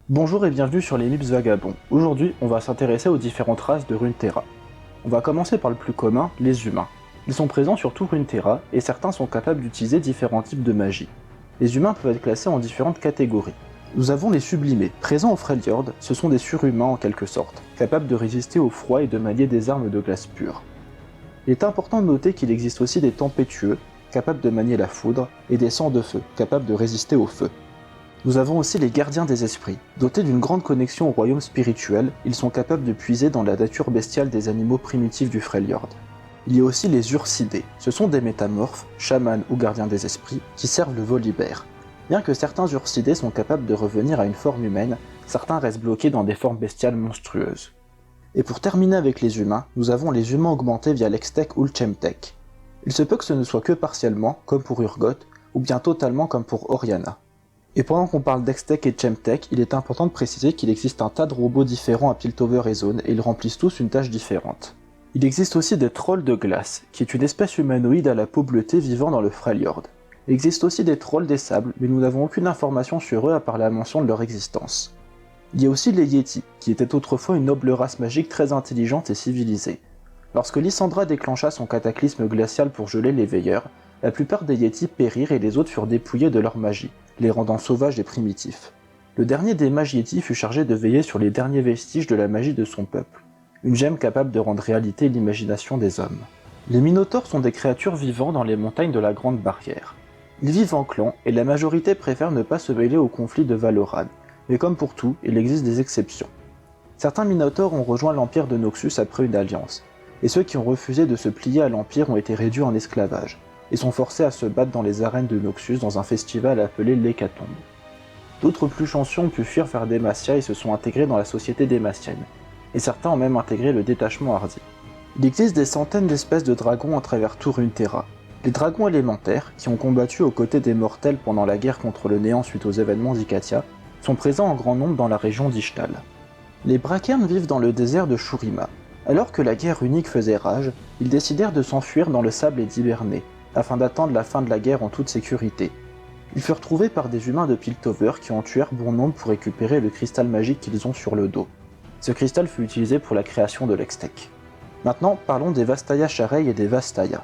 Bonjour et bienvenue sur les Mips Vagabonds. Aujourd'hui, on va s'intéresser aux différentes races de Runeterra. On va commencer par le plus commun, les humains. Ils sont présents sur tout Runeterra et certains sont capables d'utiliser différents types de magie. Les humains peuvent être classés en différentes catégories. Nous avons les sublimés. Présents au Freljord, ce sont des surhumains en quelque sorte, capables de résister au froid et de manier des armes de glace pure. Il est important de noter qu'il existe aussi des tempétueux, capables de manier la foudre, et des sangs de feu, capables de résister au feu. Nous avons aussi les gardiens des esprits. Dotés d'une grande connexion au royaume spirituel, ils sont capables de puiser dans la nature bestiale des animaux primitifs du Freljord. Il y a aussi les ursidés. Ce sont des métamorphes, chamans ou gardiens des esprits, qui servent le volibear. Bien que certains ursidés sont capables de revenir à une forme humaine, certains restent bloqués dans des formes bestiales monstrueuses. Et pour terminer avec les humains, nous avons les humains augmentés via l'Hextech ou le Chemtech. Il se peut que ce ne soit que partiellement, comme pour Urgot, ou bien totalement comme pour Oriana. Et pendant qu'on parle d'Hextech et de Chemtech, il est important de préciser qu'il existe un tas de robots différents à Piltover et Zone et ils remplissent tous une tâche différente. Il existe aussi des trolls de glace, qui est une espèce humanoïde à la peau bleutée vivant dans le Freljord. Il existe aussi des trolls des sables, mais nous n'avons aucune information sur eux à part la mention de leur existence. Il y a aussi les Yétis, qui étaient autrefois une noble race magique très intelligente et civilisée. Lorsque Lysandra déclencha son cataclysme glacial pour geler les veilleurs, la plupart des Yétis périrent et les autres furent dépouillés de leur magie, les rendant sauvages et primitifs. Le dernier des mages Yétis fut chargé de veiller sur les derniers vestiges de la magie de son peuple, une gemme capable de rendre réalité l'imagination des hommes. Les Minotaures sont des créatures vivant dans les montagnes de la Grande Barrière. Ils vivent en clan et la majorité préfère ne pas se mêler au conflit de Valoran, mais comme pour tout, il existe des exceptions. Certains Minotaures ont rejoint l'Empire de Noxus après une alliance, et ceux qui ont refusé de se plier à l'Empire ont été réduits en esclavage, et sont forcés à se battre dans les arènes de Noxus dans un festival appelé l'Hécatombe. D'autres plus chanceux ont pu fuir vers Demacia et se sont intégrés dans la société démacienne, et certains ont même intégré le détachement hardi. Il existe des centaines d'espèces de dragons à travers tout Runeterra. Les dragons élémentaires, qui ont combattu aux côtés des mortels pendant la guerre contre le néant suite aux événements d'Ikatia, sont présents en grand nombre dans la région d'Ishtal. Les Brakernes vivent dans le désert de Shurima. Alors que la guerre unique faisait rage, ils décidèrent de s'enfuir dans le sable et d'hiberner, afin d'attendre la fin de la guerre en toute sécurité. Ils furent trouvés par des humains de Piltover qui en tuèrent bon nombre pour récupérer le cristal magique qu'ils ont sur le dos. Ce cristal fut utilisé pour la création de l'Hextech. Maintenant, parlons des Vastaya Sharei et des Vastaya.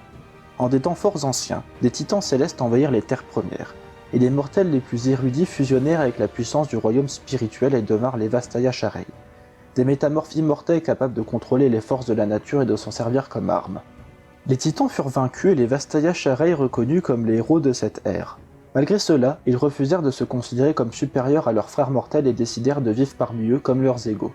En des temps forts anciens, des titans célestes envahirent les terres premières, et les mortels les plus érudits fusionnèrent avec la puissance du royaume spirituel et devinrent les Vastaya Sharei. Des métamorphes immortels capables de contrôler les forces de la nature et de s'en servir comme armes. Les titans furent vaincus et les Vastaya Sharei reconnus comme les héros de cette ère. Malgré cela, ils refusèrent de se considérer comme supérieurs à leurs frères mortels et décidèrent de vivre parmi eux comme leurs égaux.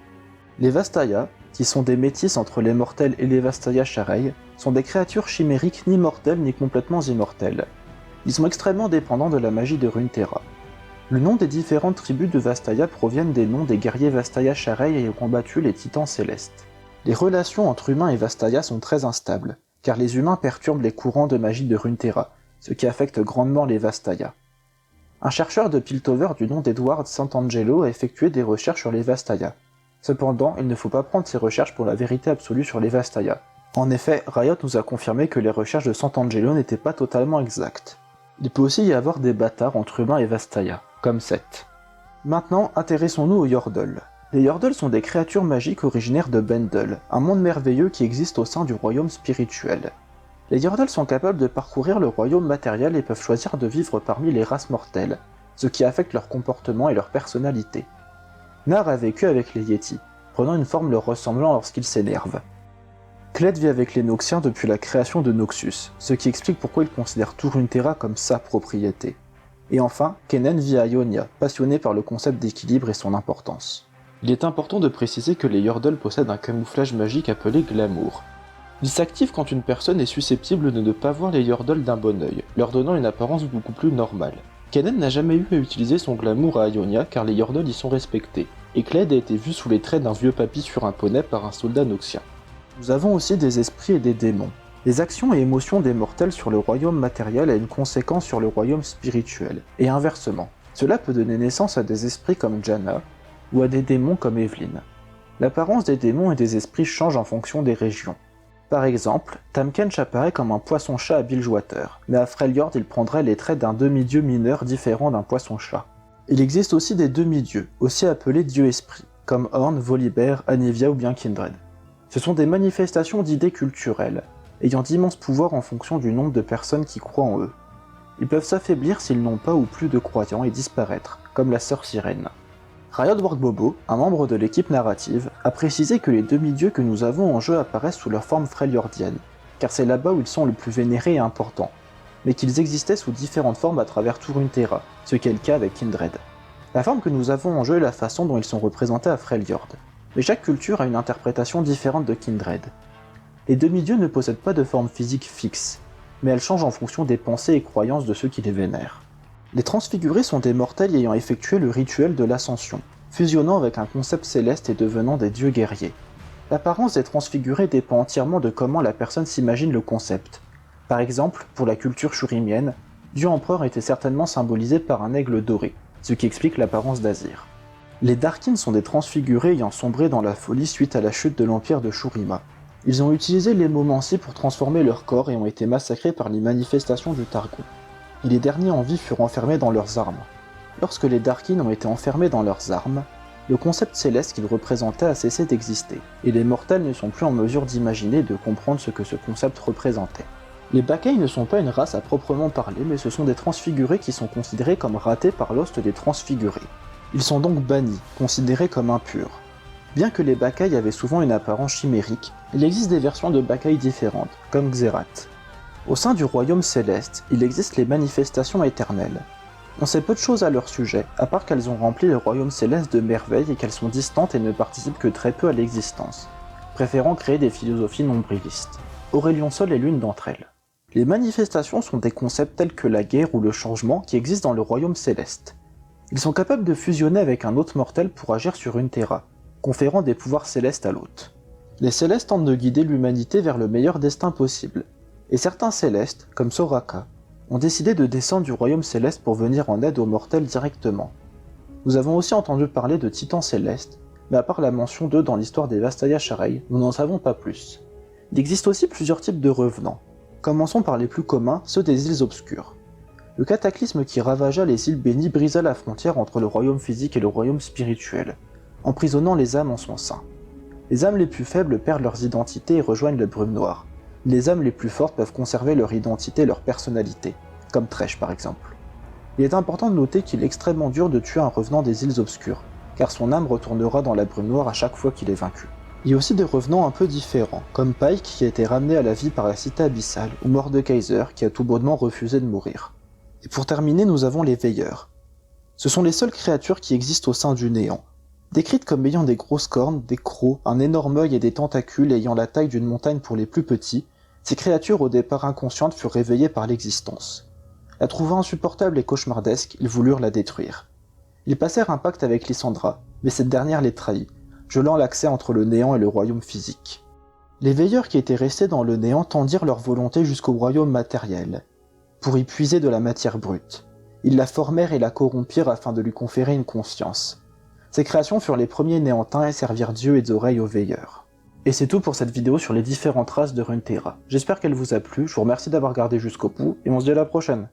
Les Vastaya, qui sont des métis entre les mortels et les Vastaya Sharei, sont des créatures chimériques ni mortelles ni complètement immortelles. Ils sont extrêmement dépendants de la magie de Runeterra. Le nom des différentes tribus de Vastaya proviennent des noms des guerriers Vastaya Sharei ayant combattu les titans célestes. Les relations entre humains et Vastaya sont très instables, car les humains perturbent les courants de magie de Runeterra, ce qui affecte grandement les Vastaya. Un chercheur de Piltover du nom d'Edward Santangelo a effectué des recherches sur les Vastaya. Cependant, il ne faut pas prendre ces recherches pour la vérité absolue sur les Vastaya. En effet, Riot nous a confirmé que les recherches de Santangelo n'étaient pas totalement exactes. Il peut aussi y avoir des bâtards entre humains et Vastaya, comme Seth. Maintenant, intéressons-nous aux Yordles. Les Yordles sont des créatures magiques originaires de Bendel, un monde merveilleux qui existe au sein du royaume spirituel. Les Yordles sont capables de parcourir le royaume matériel et peuvent choisir de vivre parmi les races mortelles, ce qui affecte leur comportement et leur personnalité. Nar a vécu avec les Yétis, prenant une forme leur ressemblant lorsqu'il s'énerve. Kled vit avec les Noxiens depuis la création de Noxus, ce qui explique pourquoi il considère tout Runeterra comme sa propriété. Et enfin, Kennen vit à Ionia, passionné par le concept d'équilibre et son importance. Il est important de préciser que les Yordles possèdent un camouflage magique appelé Glamour. Il s'active quand une personne est susceptible de ne pas voir les Yordles d'un bon œil, leur donnant une apparence beaucoup plus normale. Kennen n'a jamais eu à utiliser son glamour à Ionia car les Yordles y sont respectés, et Kled a été vu sous les traits d'un vieux papy sur un poney par un soldat noxien. Nous avons aussi des esprits et des démons. Les actions et émotions des mortels sur le royaume matériel a une conséquence sur le royaume spirituel, et inversement. Cela peut donner naissance à des esprits comme Janna, ou à des démons comme Evelyn. L'apparence des démons et des esprits change en fonction des régions. Par exemple, Tamkench apparaît comme un poisson-chat à Bilgewater, mais à Freljord il prendrait les traits d'un demi-dieu mineur différent d'un poisson-chat. Il existe aussi des demi-dieux, aussi appelés dieux-esprits, comme Orn, Volibear, Anivia ou bien Kindred. Ce sont des manifestations d'idées culturelles, ayant d'immenses pouvoirs en fonction du nombre de personnes qui croient en eux. Ils peuvent s'affaiblir s'ils n'ont pas ou plus de croyants et disparaître, comme la sœur Sirène. Riot Workbobo, un membre de l'équipe narrative, a précisé que les demi-dieux que nous avons en jeu apparaissent sous leur forme freljordienne, car c'est là-bas où ils sont le plus vénérés et importants, mais qu'ils existaient sous différentes formes à travers tout Runeterra, ce qui est le cas avec Kindred. La forme que nous avons en jeu est la façon dont ils sont représentés à Freljord, mais chaque culture a une interprétation différente de Kindred. Les demi-dieux ne possèdent pas de forme physique fixe, mais elles changent en fonction des pensées et croyances de ceux qui les vénèrent. Les transfigurés sont des mortels ayant effectué le rituel de l'ascension, fusionnant avec un concept céleste et devenant des dieux guerriers. L'apparence des transfigurés dépend entièrement de comment la personne s'imagine le concept. Par exemple, pour la culture shurimienne, Dieu Empereur était certainement symbolisé par un aigle doré, ce qui explique l'apparence d'Azir. Les Darkin sont des transfigurés ayant sombré dans la folie suite à la chute de l'empire de Shurima. Ils ont utilisé l'hémomancie pour transformer leur corps et ont été massacrés par les manifestations du Targon. Et les derniers en vie furent enfermés dans leurs armes. Lorsque les Darkin ont été enfermés dans leurs armes, le concept céleste qu'ils représentaient a cessé d'exister, et les mortels ne sont plus en mesure d'imaginer et de comprendre ce que ce concept représentait. Les Bakai ne sont pas une race à proprement parler, mais ce sont des transfigurés qui sont considérés comme ratés par l'host des transfigurés. Ils sont donc bannis, considérés comme impurs. Bien que les Bakai avaient souvent une apparence chimérique, il existe des versions de Bakai différentes, comme Xerath. Au sein du royaume céleste, il existe les manifestations éternelles. On sait peu de choses à leur sujet, à part qu'elles ont rempli le royaume céleste de merveilles et qu'elles sont distantes et ne participent que très peu à l'existence, préférant créer des philosophies nombrilistes. Aurelion seul est l'une d'entre elles. Les manifestations sont des concepts tels que la guerre ou le changement qui existent dans le royaume céleste. Ils sont capables de fusionner avec un autre mortel pour agir sur Runeterra, conférant des pouvoirs célestes à l'hôte. Les célestes tentent de guider l'humanité vers le meilleur destin possible, et certains célestes, comme Soraka, ont décidé de descendre du royaume céleste pour venir en aide aux mortels directement. Nous avons aussi entendu parler de titans célestes, mais à part la mention d'eux dans l'histoire des Vastaya Sharai, nous n'en savons pas plus. Il existe aussi plusieurs types de revenants. Commençons par les plus communs, ceux des îles obscures. Le cataclysme qui ravagea les îles bénies brisa la frontière entre le royaume physique et le royaume spirituel, emprisonnant les âmes en son sein. Les âmes les plus faibles perdent leurs identités et rejoignent le brume noire. Les âmes les plus fortes peuvent conserver leur identité et leur personnalité, comme Thresh par exemple. Il est important de noter qu'il est extrêmement dur de tuer un revenant des îles obscures, car son âme retournera dans la brume noire à chaque fois qu'il est vaincu. Il y a aussi des revenants un peu différents, comme Pyke qui a été ramené à la vie par la cité abyssale, ou Mordekaiser qui a tout bonnement refusé de mourir. Et pour terminer, nous avons les veilleurs. Ce sont les seules créatures qui existent au sein du néant. Décrites comme ayant des grosses cornes, des crocs, un énorme œil et des tentacules ayant la taille d'une montagne pour les plus petits, ces créatures au départ inconscientes furent réveillées par l'existence. La trouvant insupportable et cauchemardesque, ils voulurent la détruire. Ils passèrent un pacte avec Lysandra, mais cette dernière les trahit, gelant l'accès entre le néant et le royaume physique. Les veilleurs qui étaient restés dans le néant tendirent leur volonté jusqu'au royaume matériel, pour y puiser de la matière brute. Ils la formèrent et la corrompirent afin de lui conférer une conscience. Ces créations furent les premiers néantins et servirent d'yeux et d'oreilles aux veilleurs. Et c'est tout pour cette vidéo sur les différentes races de Runeterra. J'espère qu'elle vous a plu, je vous remercie d'avoir regardé jusqu'au bout, et on se dit à la prochaine.